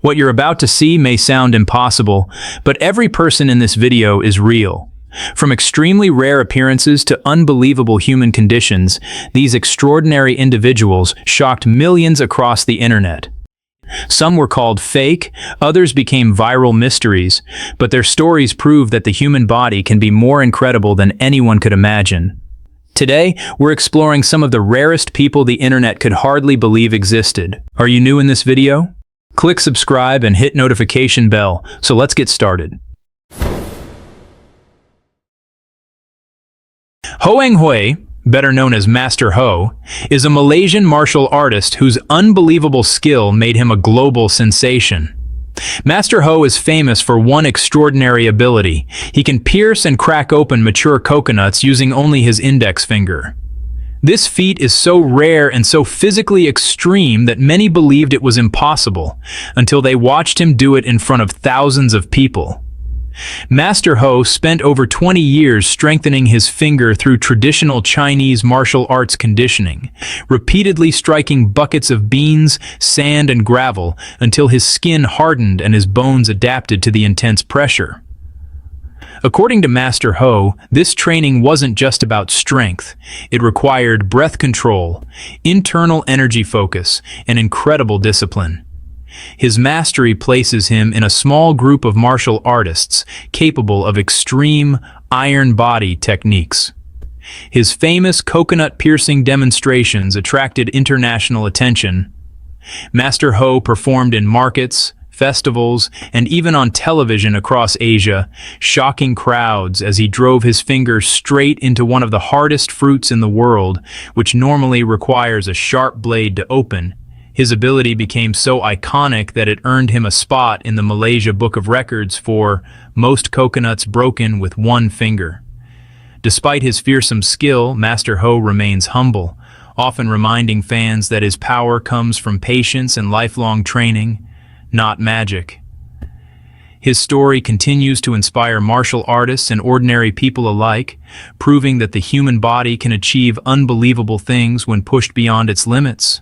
What you're about to see may sound impossible, but every person in this video is real. From extremely rare appearances to unbelievable human conditions, these extraordinary individuals shocked millions across the internet. Some were called fake, others became viral mysteries, but their stories prove that the human body can be more incredible than anyone could imagine. Today, we're exploring some of the rarest people the internet could hardly believe existed. Are you new in this video? Click subscribe and hit notification bell, so let's get started. Ho Ang Hui, better known as Master Ho, is a Malaysian martial artist whose unbelievable skill made him a global sensation. Master Ho is famous for one extraordinary ability. He can pierce and crack open mature coconuts using only his index finger. This feat is so rare and so physically extreme that many believed it was impossible, until they watched him do it in front of thousands of people. Master Ho spent over 20 years strengthening his finger through traditional Chinese martial arts conditioning, repeatedly striking buckets of beans, sand, and gravel until his skin hardened and his bones adapted to the intense pressure. According to Master Ho, this training wasn't just about strength. It required breath control, internal energy focus, and incredible discipline. His mastery places him in a small group of martial artists capable of extreme iron body techniques. His famous coconut-piercing demonstrations attracted international attention. Master Ho performed in markets, festivals, and even on television across Asia, shocking crowds as he drove his finger straight into one of the hardest fruits in the world, which normally requires a sharp blade to open. His ability became so iconic that it earned him a spot in the Malaysia Book of Records for most coconuts broken with one finger. Despite his fearsome skill, Master Ho remains humble, often reminding fans that his power comes from patience and lifelong training, not magic. His story continues to inspire martial artists and ordinary people alike, proving that the human body can achieve unbelievable things when pushed beyond its limits.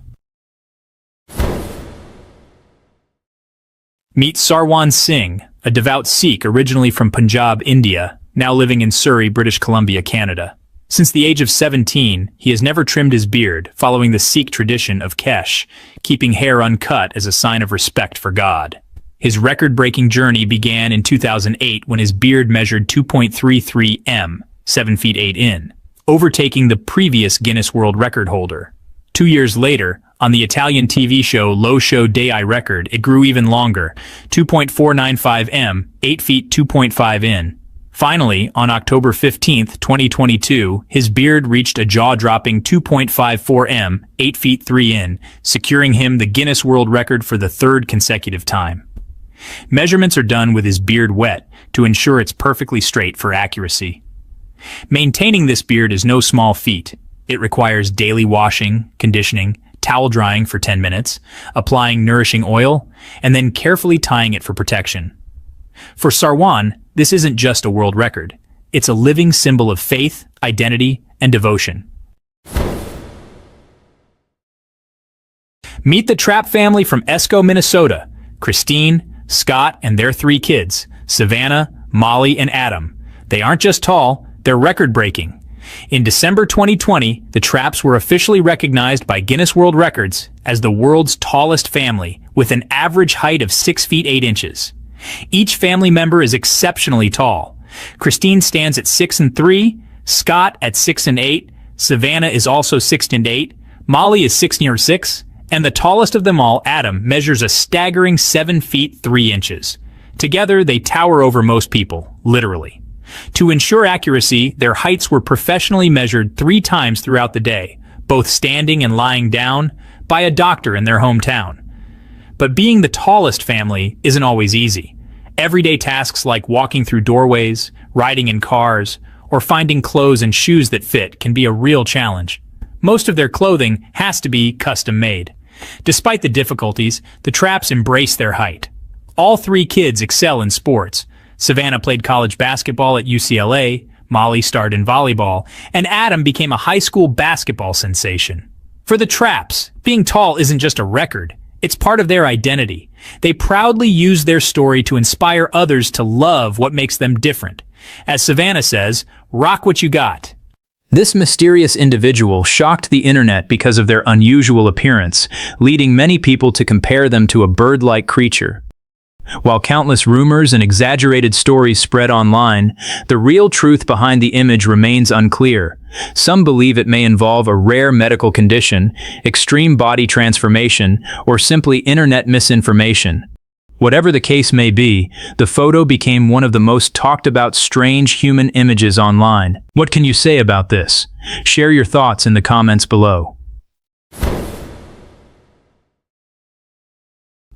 Meet Sarwan Singh, a devout Sikh originally from Punjab, India, now living in Surrey, British Columbia, Canada. Since the age of 17, he has never trimmed his beard, following the Sikh tradition of kesh, keeping hair uncut as a sign of respect for God. His record-breaking journey began in 2008 when his beard measured 2.33 m, 7 feet 8 in, overtaking the previous Guinness World Record holder. 2 years later, on the Italian TV show Lo Show Dei Record, it grew even longer, 2.495 m, 8 feet 2.5 in. Finally, on October 15, 2022, his beard reached a jaw-dropping 2.54 m, 8 feet 3 in, securing him the Guinness World Record for the third consecutive time. Measurements are done with his beard wet to ensure it's perfectly straight for accuracy. Maintaining this beard is no small feat. It requires daily washing, conditioning, towel drying for 10 minutes, applying nourishing oil, and then carefully tying it for protection. For Sarwan, this isn't just a world record. It's a living symbol of faith, identity, and devotion. Meet the Trapp family from Esco, Minnesota. Christine, Scott, and their 3 kids, Savannah, Molly, and Adam. They aren't just tall, they're record-breaking. In December 2020, the Trapps were officially recognized by Guinness World Records as the world's tallest family, with an average height of 6 feet 8 inches. Each family member is exceptionally tall. Christine stands at 6'3", Scott at 6'8", Savannah is also 6'8", Molly is 6'6", and the tallest of them all, Adam, measures a staggering 7 feet 3 inches. Together, they tower over most people, literally. To ensure accuracy, their heights were professionally measured 3 times throughout the day, both standing and lying down, by a doctor in their hometown. But being the tallest family isn't always easy. Everyday tasks like walking through doorways, riding in cars, or finding clothes and shoes that fit can be a real challenge. Most of their clothing has to be custom-made. Despite the difficulties, the Trapps embrace their height. All 3 kids excel in sports. Savannah played college basketball at UCLA, Molly starred in volleyball, and Adam became a high school basketball sensation. For the Trapps, being tall isn't just a record, It's part of their identity. They proudly use their story to inspire others to love what makes them different. As Savannah says, rock what you got. This mysterious individual shocked the internet because of their unusual appearance, leading many people to compare them to a bird-like creature. While countless rumors and exaggerated stories spread online, the real truth behind the image remains unclear. Some believe it may involve a rare medical condition, extreme body transformation, or simply internet misinformation. Whatever the case may be, the photo became one of the most talked about strange human images online. What can you say about this? Share your thoughts in the comments below.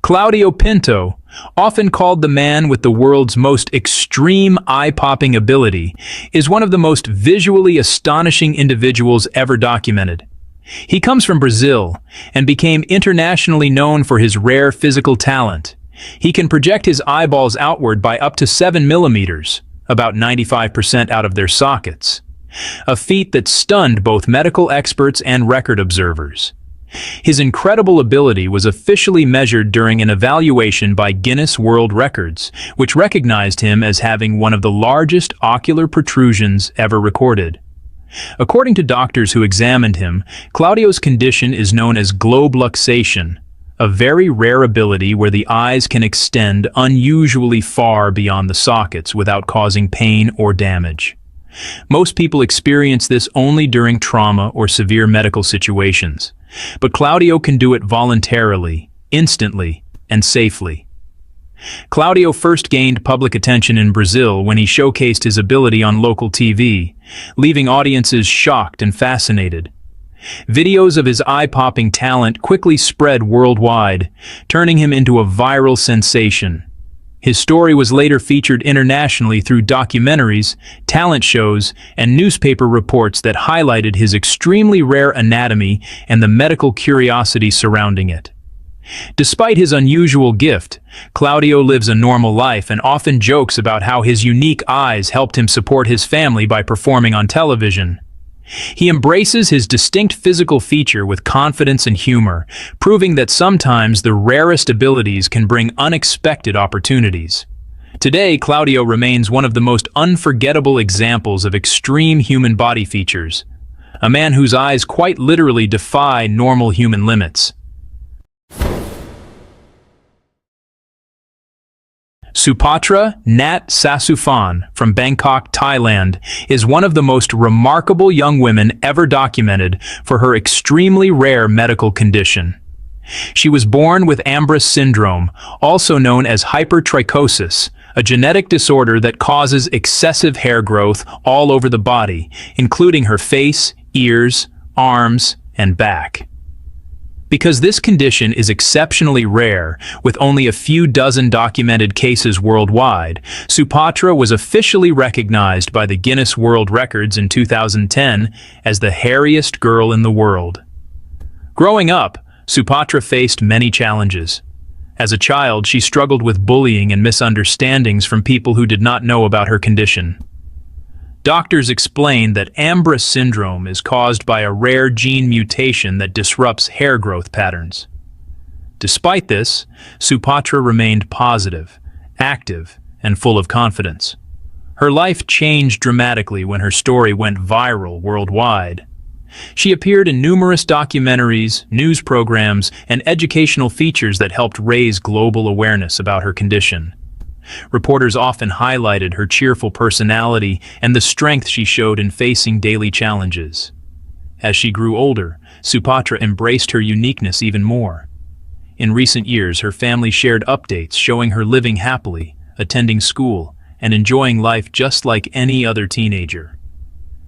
Claudio Pinto, often called the man with the world's most extreme eye-popping ability, is one of the most visually astonishing individuals ever documented. He comes from Brazil and became internationally known for his rare physical talent. He can project his eyeballs outward by up to 7 millimeters, about 95% out of their sockets, a feat that stunned both medical experts and record observers. His incredible ability was officially measured during an evaluation by Guinness World Records, which recognized him as having one of the largest ocular protrusions ever recorded. According to doctors who examined him, Claudio's condition is known as globe luxation, a very rare ability where the eyes can extend unusually far beyond the sockets without causing pain or damage. Most people experience this only during trauma or severe medical situations, but Claudio can do it voluntarily, instantly, and safely. Claudio first gained public attention in Brazil when he showcased his ability on local TV, leaving audiences shocked and fascinated. Videos of his eye-popping talent quickly spread worldwide, turning him into a viral sensation. His story was later featured internationally through documentaries, talent shows, and newspaper reports that highlighted his extremely rare anatomy and the medical curiosity surrounding it. Despite his unusual gift, Claudio lives a normal life and often jokes about how his unique eyes helped him support his family by performing on television. He embraces his distinct physical feature with confidence and humor, proving that sometimes the rarest abilities can bring unexpected opportunities. Today, Claudio remains one of the most unforgettable examples of extreme human body features, a man whose eyes quite literally defy normal human limits. Supatra Nat Sasuphan from Bangkok, Thailand, is one of the most remarkable young women ever documented for her extremely rare medical condition. She was born with Ambras syndrome, also known as hypertrichosis, a genetic disorder that causes excessive hair growth all over the body, including her face, ears, arms, and back. Because this condition is exceptionally rare, with only a few dozen documented cases worldwide, Supatra was officially recognized by the Guinness World Records in 2010 as the hairiest girl in the world. Growing up, Supatra faced many challenges. As a child, she struggled with bullying and misunderstandings from people who did not know about her condition. Doctors explained that Ambras syndrome is caused by a rare gene mutation that disrupts hair growth patterns. Despite this, Supatra remained positive, active, and full of confidence. Her life changed dramatically when her story went viral worldwide. She appeared in numerous documentaries, news programs, and educational features that helped raise global awareness about her condition. Reporters often highlighted her cheerful personality and the strength she showed in facing daily challenges. As she grew older, Supatra embraced her uniqueness even more. In recent years, her family shared updates showing her living happily, attending school, and enjoying life just like any other teenager.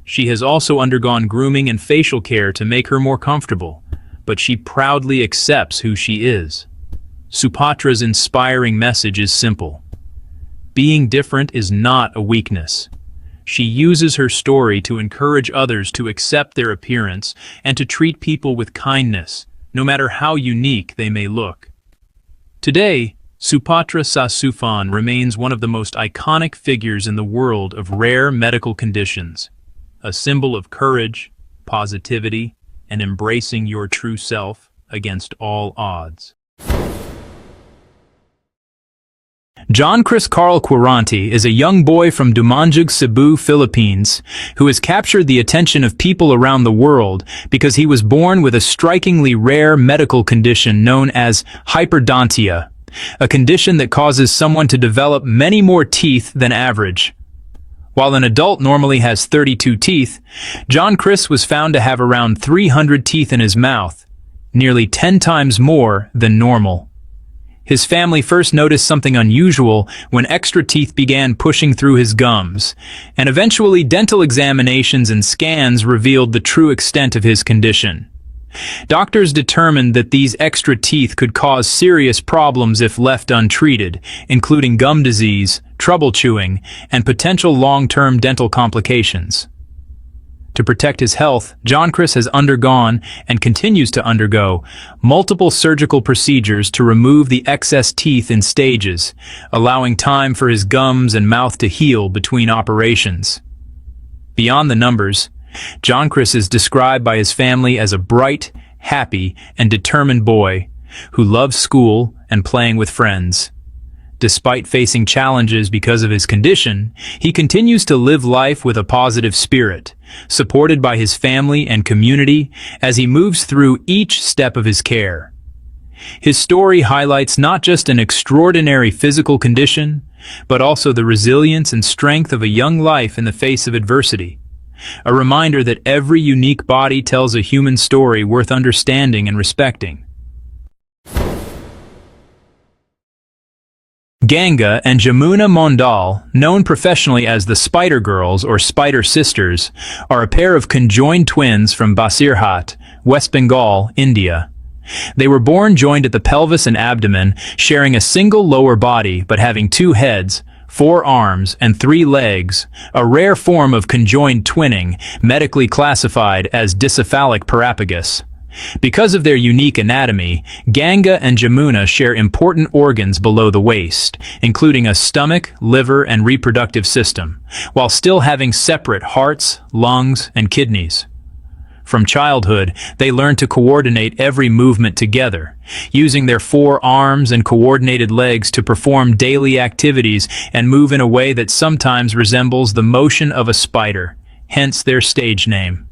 She has also undergone grooming and facial care to make her more comfortable, but she proudly accepts who she is. Supatra's inspiring message is simple. Being different is not a weakness. She uses her story to encourage others to accept their appearance and to treat people with kindness, no matter how unique they may look. Today, Supatra Sasuphan remains one of the most iconic figures in the world of rare medical conditions, a symbol of courage, positivity, and embracing your true self against all odds. John Chris Carl Quiranti is a young boy from Dumanjug, Cebu, Philippines, who has captured the attention of people around the world because he was born with a strikingly rare medical condition known as hyperdontia, a condition that causes someone to develop many more teeth than average. While an adult normally has 32 teeth, John Chris was found to have around 300 teeth in his mouth, nearly 10 times more than normal. His family first noticed something unusual when extra teeth began pushing through his gums, and eventually dental examinations and scans revealed the true extent of his condition. Doctors determined that these extra teeth could cause serious problems if left untreated, including gum disease, trouble chewing, and potential long-term dental complications. To protect his health, John Chris has undergone, and continues to undergo, multiple surgical procedures to remove the excess teeth in stages, allowing time for his gums and mouth to heal between operations. Beyond the numbers, John Chris is described by his family as a bright, happy, and determined boy who loves school and playing with friends. Despite facing challenges because of his condition, he continues to live life with a positive spirit, supported by his family and community as he moves through each step of his care. His story highlights not just an extraordinary physical condition, but also the resilience and strength of a young life in the face of adversity. A reminder that every unique body tells a human story worth understanding and respecting. Ganga and Jamuna Mondal, known professionally as the Spider Girls or Spider Sisters, are a pair of conjoined twins from Basirhat, West Bengal, India. They were born joined at the pelvis and abdomen, sharing a single lower body but having 2 heads, 4 arms, and 3 legs, a rare form of conjoined twinning, medically classified as dicephalic parapagus. Because of their unique anatomy, Ganga and Jamuna share important organs below the waist, including a stomach, liver, and reproductive system, while still having separate hearts, lungs, and kidneys. From childhood, they learn to coordinate every movement together, using their 4 arms and coordinated legs to perform daily activities and move in a way that sometimes resembles the motion of a spider, hence their stage name.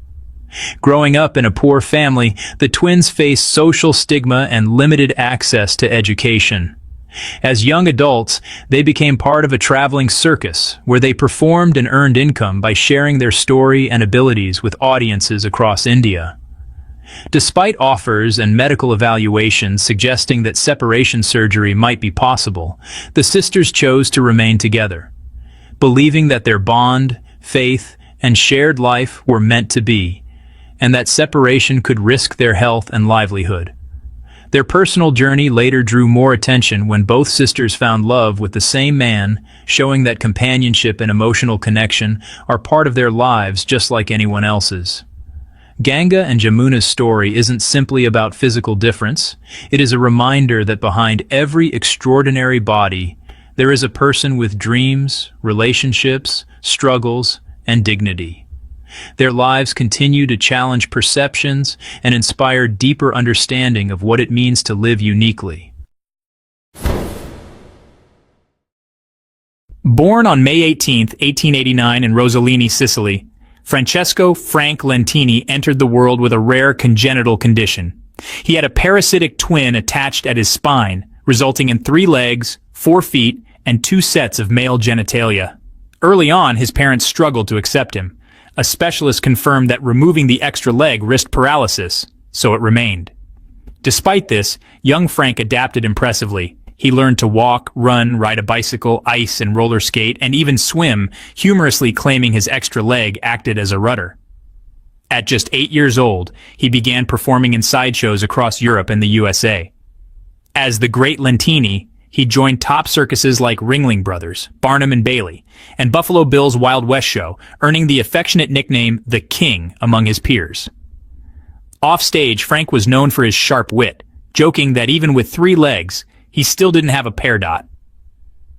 Growing up in a poor family, the twins faced social stigma and limited access to education. As young adults, they became part of a traveling circus, where they performed and earned income by sharing their story and abilities with audiences across India. Despite offers and medical evaluations suggesting that separation surgery might be possible, the sisters chose to remain together, believing that their bond, faith, and shared life were meant to be, and that separation could risk their health and livelihood. Their personal journey later drew more attention when both sisters found love with the same man, showing that companionship and emotional connection are part of their lives just like anyone else's. Ganga and Jamuna's story isn't simply about physical difference. It is a reminder that behind every extraordinary body, there is a person with dreams, relationships, struggles, and dignity. Their lives continue to challenge perceptions and inspire deeper understanding of what it means to live uniquely. Born on May 18, 1889 in Rosellini, Sicily, Francesco Frank Lentini entered the world with a rare congenital condition. He had a parasitic twin attached at his spine, resulting in 3 legs, 4 feet, and 2 sets of male genitalia. Early on, his parents struggled to accept him. A specialist confirmed that removing the extra leg risked paralysis, so it remained. Despite this, young Frank adapted impressively. He learned to walk, run, ride a bicycle, ice and roller skate, and even swim, humorously claiming his extra leg acted as a rudder. At just 8 years old, he began performing in sideshows across Europe and the USA. As the Great Lentini, he joined top circuses like Ringling Brothers, Barnum and Bailey, and Buffalo Bill's Wild West Show, earning the affectionate nickname The King among his peers. Offstage, Frank was known for his sharp wit, joking that even with 3 legs, he still didn't have a pear dot.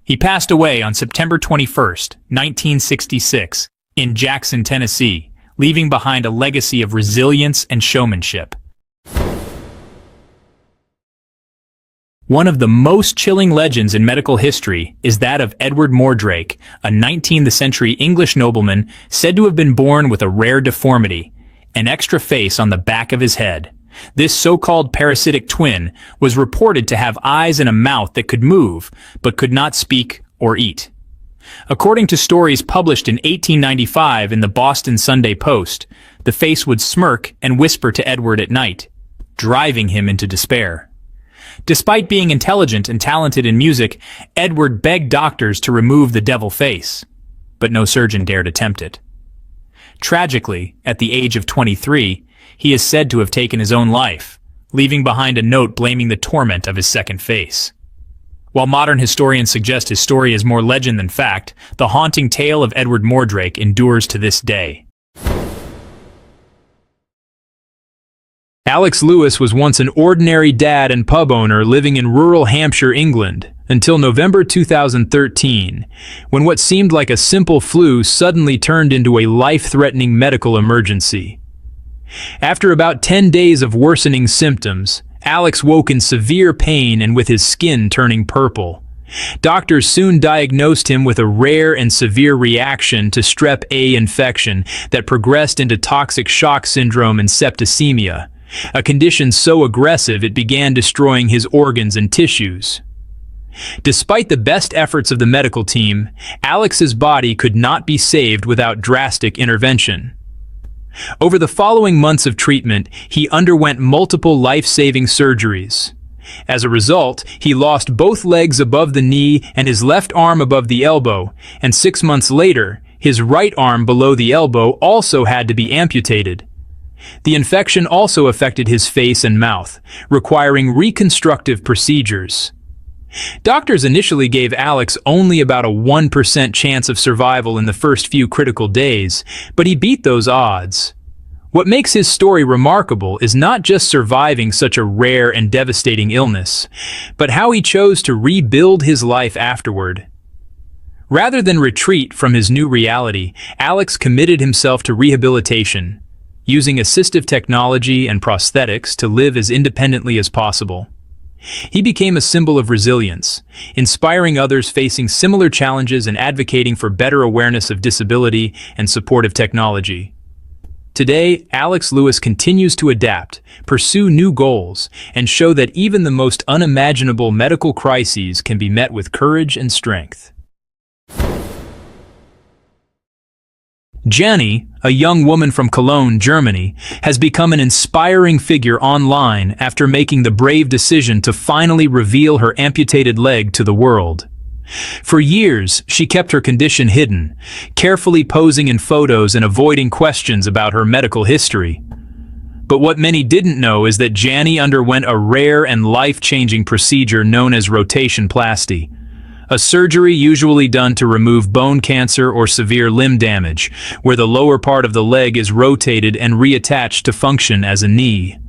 He passed away on September 21, 1966, in Jackson, Tennessee, leaving behind a legacy of resilience and showmanship. One of the most chilling legends in medical history is that of Edward Mordrake, a 19th century English nobleman said to have been born with a rare deformity, an extra face on the back of his head. This so-called parasitic twin was reported to have eyes and a mouth that could move, but could not speak or eat. According to stories published in 1895 in the Boston Sunday Post, the face would smirk and whisper to Edward at night, driving him into despair. Despite being intelligent and talented in music, Edward begged doctors to remove the devil face, but no surgeon dared attempt it. Tragically, at the age of 23, he is said to have taken his own life, leaving behind a note blaming the torment of his second face. While modern historians suggest his story is more legend than fact, the haunting tale of Edward Mordrake endures to this day. Alex Lewis was once an ordinary dad and pub owner living in rural Hampshire, England, until November 2013, when what seemed like a simple flu suddenly turned into a life-threatening medical emergency. After about 10 days of worsening symptoms, Alex woke in severe pain and with his skin turning purple. Doctors soon diagnosed him with a rare and severe reaction to strep A infection that progressed into toxic shock syndrome and septicemia, a condition so aggressive it began destroying his organs and tissues. Despite the best efforts of the medical team, Alex's body could not be saved without drastic intervention. Over the following months of treatment, he underwent multiple life-saving surgeries. As a result, he lost both legs above the knee and his left arm above the elbow, and 6 months later, his right arm below the elbow also had to be amputated. The infection also affected his face and mouth, requiring reconstructive procedures. Doctors initially gave Alex only about a 1% chance of survival in the first few critical days, but he beat those odds. What makes his story remarkable is not just surviving such a rare and devastating illness, but how he chose to rebuild his life afterward. Rather than retreat from his new reality, Alex committed himself to rehabilitation, using assistive technology and prosthetics to live as independently as possible. He became a symbol of resilience, inspiring others facing similar challenges and advocating for better awareness of disability and supportive technology. Today, Alex Lewis continues to adapt, pursue new goals, and show that even the most unimaginable medical crises can be met with courage and strength. Jenny, a young woman from Cologne, Germany, has become an inspiring figure online after making the brave decision to finally reveal her amputated leg to the world. For years, she kept her condition hidden, carefully posing in photos and avoiding questions about her medical history. But what many didn't know is that Jenny underwent a rare and life-changing procedure known as rotationplasty, a surgery usually done to remove bone cancer or severe limb damage, where the lower part of the leg is rotated and reattached to function as a knee.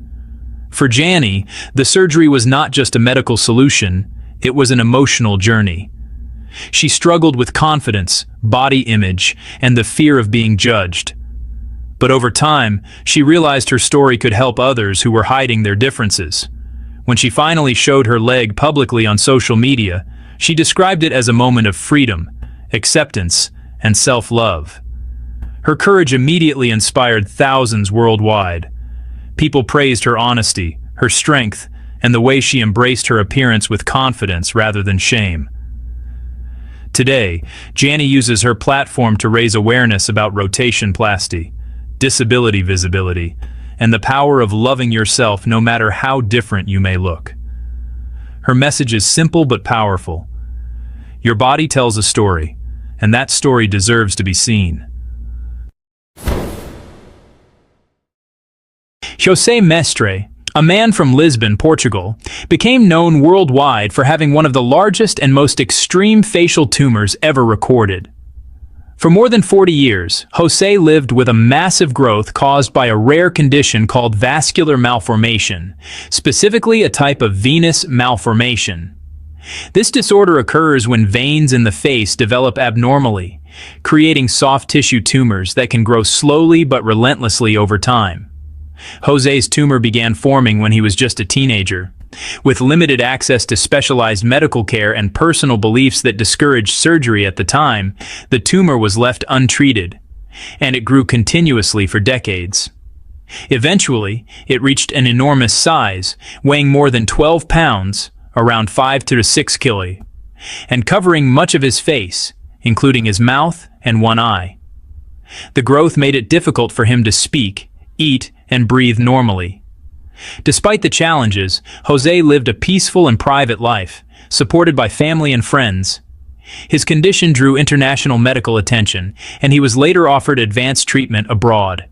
For Jenny, the surgery was not just a medical solution, it was an emotional journey. She struggled with confidence, body image, and the fear of being judged. But over time, she realized her story could help others who were hiding their differences. When she finally showed her leg publicly on social media, she described it as a moment of freedom, acceptance, and self-love. Her courage immediately inspired thousands worldwide. People praised her honesty, her strength, and the way she embraced her appearance with confidence rather than shame. Today, Jenny uses her platform to raise awareness about rotationplasty, disability visibility, and the power of loving yourself no matter how different you may look. Her message is simple but powerful. Your body tells a story, and that story deserves to be seen. José Mestre, a man from Lisbon, Portugal, became known worldwide for having one of the largest and most extreme facial tumors ever recorded. For more than 40 years, José lived with a massive growth caused by a rare condition called vascular malformation, specifically a type of venous malformation. This disorder occurs when veins in the face develop abnormally, creating soft tissue tumors that can grow slowly but relentlessly over time. José's tumor began forming when he was just a teenager, With limited access to specialized medical care and personal beliefs that discouraged surgery at the time, the tumor was left untreated, and it grew continuously for decades. Eventually, it reached an enormous size, weighing more than 12 pounds, around 5 to 6 kg, and covering much of his face, including his mouth and one eye. The growth made it difficult for him to speak, eat, and breathe normally. Despite the challenges, Jose lived a peaceful and private life, supported by family and friends. His condition drew international medical attention, and he was later offered advanced treatment abroad.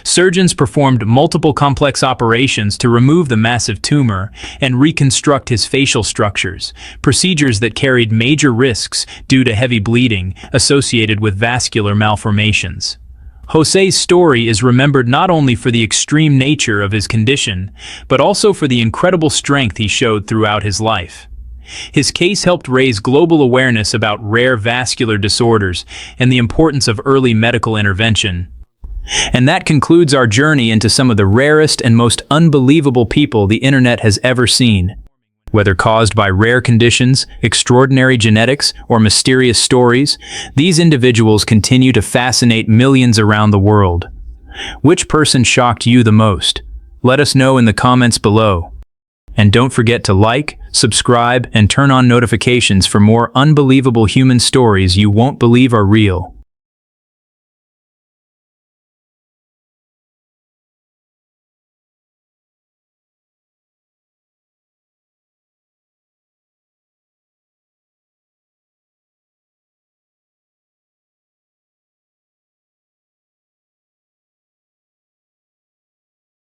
Surgeons performed multiple complex operations to remove the massive tumor and reconstruct his facial structures, procedures that carried major risks due to heavy bleeding associated with vascular malformations. Jose's story is remembered not only for the extreme nature of his condition, but also for the incredible strength he showed throughout his life. His case helped raise global awareness about rare vascular disorders and the importance of early medical intervention. And that concludes our journey into some of the rarest and most unbelievable people the internet has ever seen. Whether caused by rare conditions, extraordinary genetics, or mysterious stories, these individuals continue to fascinate millions around the world. Which person shocked you the most? Let us know in the comments below. And don't forget to like, subscribe, and turn on notifications for more unbelievable human stories you won't believe are real.